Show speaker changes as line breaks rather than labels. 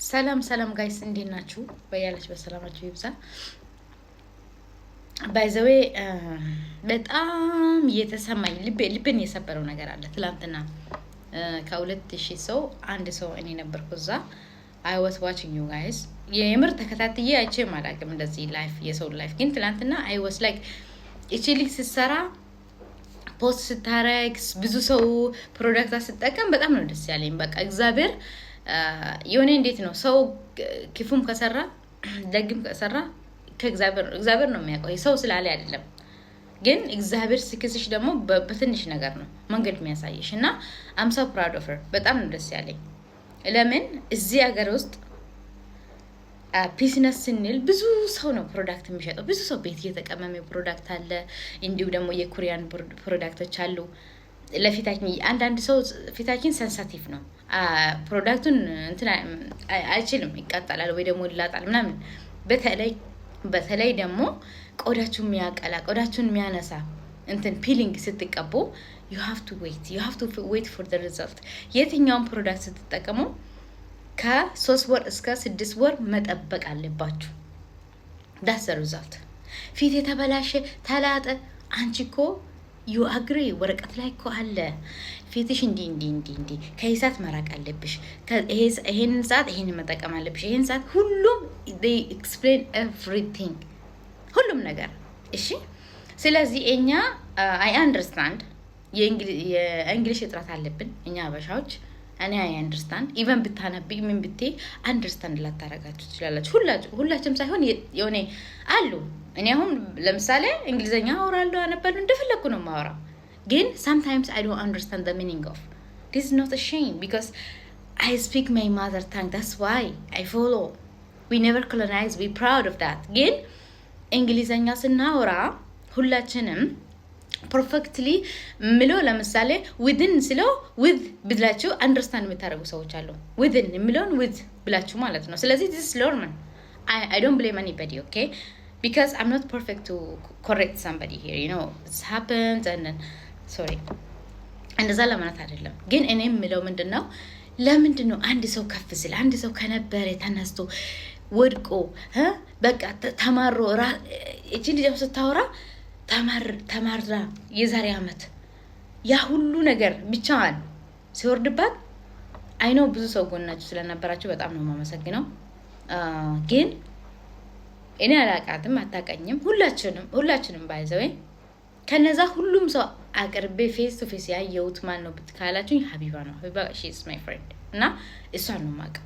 ሰላም ጋይስ እንዴት ናችሁ? በያላችሁ በሰላማችሁ ይብዛ። ባይዘዌ በጣም የተሰማኝ ልቤን የሰበረው ነገር አለ። ትላንትና ከ2000 ሰው አንድ ሰው እኔ ነበርኩ እዛ። I was watching you guys የምር ተከታትዬ አይቼ ማላቅም እንደዚህ ላይፍ የሰው ላይፍ ግን ትላንትና I was like እቺ ስትሰራ ፖስት ስታረግ ብዙ ሰው ፕሮዳክት አስጠቀም በጣም ነው ደስ ያለኝ። በቃ እግዚአብሔር የሆነ እንዴት ነው ሰው ክፉም ከሰራ ደግም ከሰራ ከእግዚአብሔር ነው የሚያውቀው ሰው ስላለ አይደለም። ግን እግዚአብሔር ሲክስሽ ደግሞ በትንሽ ነገር ነው መንገድ የሚያሳይሽ እና I'm so proud of her በጣም ነው ደስ ያለኝ። ለምን እዚህ ሀገር ውስጥ ቢዝነስ ስንል ብዙ ሰው ነው ፕሮዳክት የሚሸጠው። ብዙ ሰው ቤት እየተቀመመ ፕሮዳክት አለ። እንዲሁ ደግሞ የኮሪያን ፕሮዳክቶች አሉ። ለፊታችን አንዳንድ ሰው ፊታችን ሴንሲቲቭ ነው ፕሮዳክቱን እንትን አይችልም ይቃጠላል ወይ ደግሞ ይላጣል ምናምን። በተለይ ደግሞ ቆዳችሁን የሚያቀላ ቆዳችሁን የሚያነሳ እንትን ፒሊንግ ስትቀቡ you have to wait for the result። የትኛውን ፕሮዳክት ስትጠቀሙ ከ3 ወር እስከ 6 ወር መጠበቅ አለባችሁ። that's the result። ፊት የተበላሸ ተላጠ አንቺ እኮ you agree ወረቀት ላይ እኮ አለ ፊትሽ እንዲ ከይሳት መራቅ አለብሽ። ይሄን ሰዓት ይሄን መጠቀም አለብሽ። ይሄን ሰዓት ሁሉም they explain everything ሁሉም ነገር እሺ። ስለዚህ እኛ I understand የእንግሊሽ እጥረት አለብን እኛ አበሻዎች። እኔ I understand even ብታነብይ ምን ብትይ understand ላታረጋችሁ ትችላላችሁ። ሁላችንም ሳይሆን የሆነ አሉ። እኔ አሁን ለምሳሌ እንግሊዘኛ አወራለሁ አነባለሁ እንደፈለኩ ነው ማወራው። ግን sometimes I don't understand the meaning of this is not a shame because I speak my mother tongue. That's why I follow. We never colonize, we proud of that. ግን እንግሊዘኛ ስናወራ ሁላችንም ፐርፌክትሊ ምሎ ለምሳሌ within ስለው with ብላችሁ አንደርስታንድ የምታደርጉ ሰዎች አሉ። within ምሎን with ብላችሁ ማለት ነው። ስለዚህ this is normal. I don't blame anybody, okay? Because I'm not perfect to correct somebody here, you know. It's happened and then sorry. እንደዛ ለማለት አይደለም። ግን እኔ ምለው ምንድነው ለምንድነው አንድ ሰው ከፍ ሲል አንድ ሰው ከነበረ ተነስቶ ወድቆ በቃ ተማሮ እቺ ልጅ ስታወራ ተማራ የዛሬ አመት ያ ሁሉ ነገር ብቻዋን ሲወርድባት አይ ነው ብዙ ሰው ጎናችሁ ስለነበራችሁ በጣም ነው የማመሰግነው። ግን እኔ አላቃትም አታቀኝም። ሁላችንም ባይዘው ከነዛ ሁሉም ሰው አቅርቤ ፌስ ቱ ፌስ ያየሁት ማን ነው ብትካላችሁ ሀቢባ ነው። ሀቢባ she is my friend እና እሷን ነው የማውቀው።